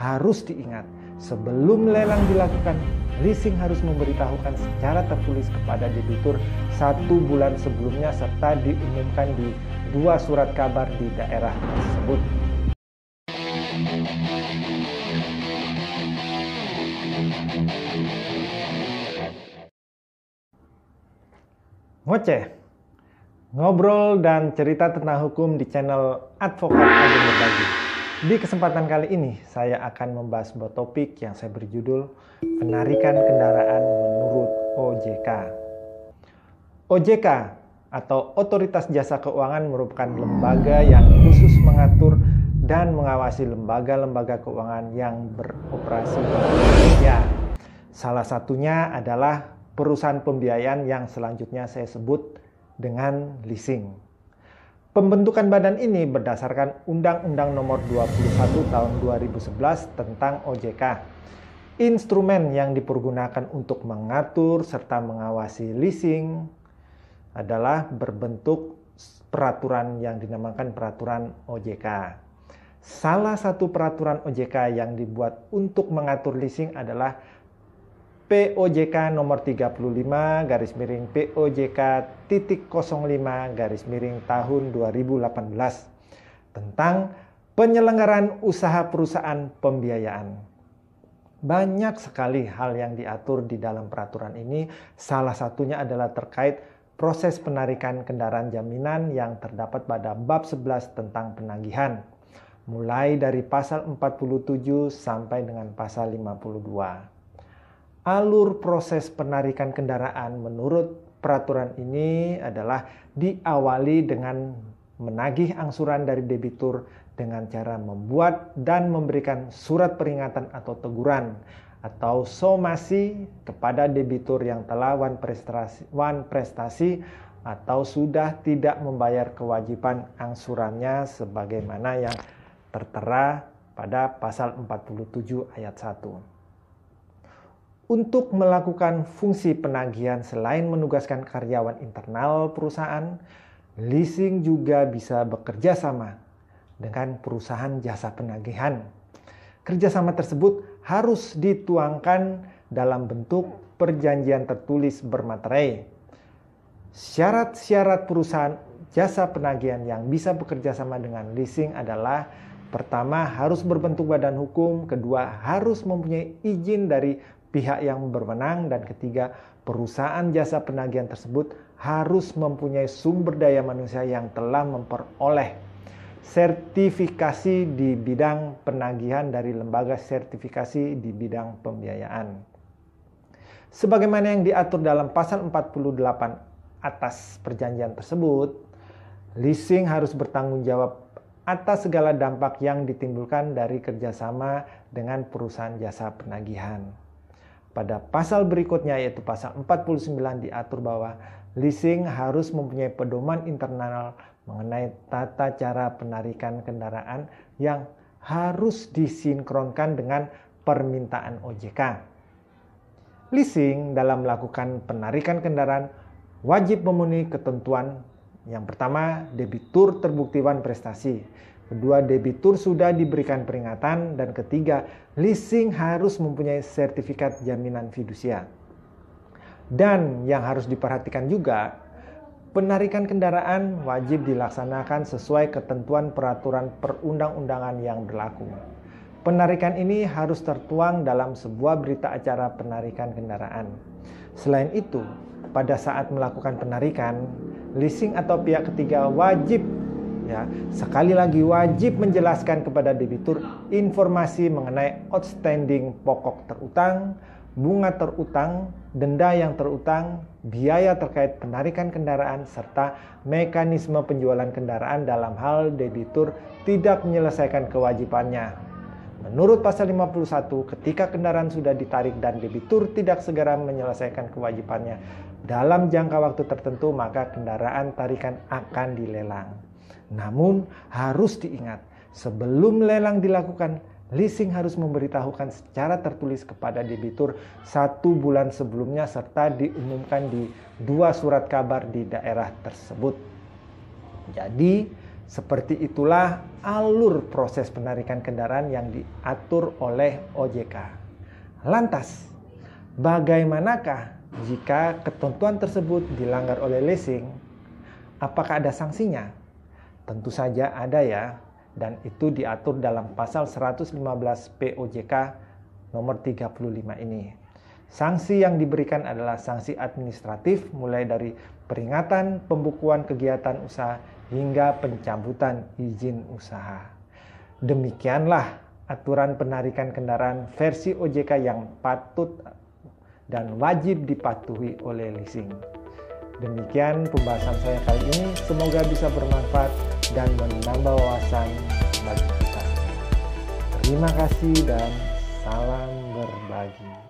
harus diingat, sebelum lelang dilakukan, leasing harus memberitahukan secara tertulis kepada debitur 1 bulan sebelumnya serta diumumkan di 2 surat kabar di daerah tersebut. Ngoceh, ngobrol dan cerita tentang hukum di channel Advokat Agung Berbagi. Di kesempatan kali ini saya akan membahas sebuah topik yang saya beri judul penarikan kendaraan menurut OJK. OJK atau Otoritas Jasa Keuangan merupakan lembaga yang khusus mengatur dan mengawasi lembaga-lembaga keuangan yang beroperasi di Indonesia. Salah satunya adalah perusahaan pembiayaan yang selanjutnya saya sebut dengan leasing. Pembentukan badan ini berdasarkan Undang-Undang Nomor 21 Tahun 2011 tentang OJK. Instrumen yang dipergunakan untuk mengatur serta mengawasi leasing adalah berbentuk peraturan yang dinamakan peraturan OJK. Salah satu peraturan OJK yang dibuat untuk mengatur leasing adalah POJK nomor 35 garis miring POJK.05 garis miring tahun 2018 tentang penyelenggaraan usaha perusahaan pembiayaan. Banyak sekali hal yang diatur di dalam peraturan ini, salah satunya adalah terkait proses penarikan kendaraan jaminan yang terdapat pada bab 11 tentang penagihan, mulai dari pasal 47 sampai dengan pasal 52. Alur proses penarikan kendaraan menurut peraturan ini adalah diawali dengan menagih angsuran dari debitur dengan cara membuat dan memberikan surat peringatan atau teguran atau somasi kepada debitur yang telah wan prestasi atau sudah tidak membayar kewajiban angsurannya sebagaimana yang tertera pada pasal 47 ayat 1. Untuk melakukan fungsi penagihan selain menugaskan karyawan internal perusahaan, leasing juga bisa bekerja sama dengan perusahaan jasa penagihan. Kerjasama tersebut harus dituangkan dalam bentuk perjanjian tertulis bermaterai. Syarat-syarat perusahaan jasa penagihan yang bisa bekerja sama dengan leasing adalah: pertama, harus berbentuk badan hukum; kedua, harus mempunyai izin dari pihak yang berwenang; dan ketiga, perusahaan jasa penagihan tersebut harus mempunyai sumber daya manusia yang telah memperoleh sertifikasi di bidang penagihan dari lembaga sertifikasi di bidang pembiayaan. Sebagaimana yang diatur dalam pasal 48 atas perjanjian tersebut, leasing harus bertanggung jawab atas segala dampak yang ditimbulkan dari kerjasama dengan perusahaan jasa penagihan. Pada pasal berikutnya yaitu pasal 49 diatur bahwa leasing harus mempunyai pedoman internal mengenai tata cara penarikan kendaraan yang harus disinkronkan dengan permintaan OJK. Leasing dalam melakukan penarikan kendaraan wajib memenuhi ketentuan: yang pertama, debitur terbukti wan prestasi; kedua, debitur sudah diberikan peringatan; dan ketiga, leasing harus mempunyai sertifikat jaminan fidusia. Dan yang harus diperhatikan juga, penarikan kendaraan wajib dilaksanakan sesuai ketentuan peraturan perundang-undangan yang berlaku. Penarikan ini harus tertuang dalam sebuah berita acara penarikan kendaraan. Selain itu, pada saat melakukan penarikan, leasing atau pihak ketiga wajib sekali lagi wajib menjelaskan kepada debitur informasi mengenai outstanding pokok terutang, bunga terutang, denda yang terutang, biaya terkait penarikan kendaraan, serta mekanisme penjualan kendaraan dalam hal debitur tidak menyelesaikan kewajibannya. Menurut pasal 51, ketika kendaraan sudah ditarik dan debitur tidak segera menyelesaikan kewajibannya dalam jangka waktu tertentu, maka kendaraan tarikan akan dilelang. Namun harus diingat, sebelum lelang dilakukan, leasing harus memberitahukan secara tertulis kepada debitur 1 bulan sebelumnya serta diumumkan di 2 surat kabar di daerah tersebut. Jadi, Seperti itulah alur proses penarikan kendaraan yang diatur oleh OJK. Lantas, bagaimanakah jika ketentuan tersebut dilanggar oleh leasing? Apakah ada sanksinya? Tentu saja ada ya, dan itu diatur dalam pasal 115 POJK nomor 35 ini. Sanksi yang diberikan adalah sanksi administratif mulai dari peringatan pembukuan kegiatan usaha hingga pencabutan izin usaha. Demikianlah aturan penarikan kendaraan versi OJK yang patut dan wajib dipatuhi oleh leasing. Demikian pembahasan saya kali ini, semoga bisa bermanfaat dan menambah wawasan bagi kita. Terima kasih dan salam berbagi.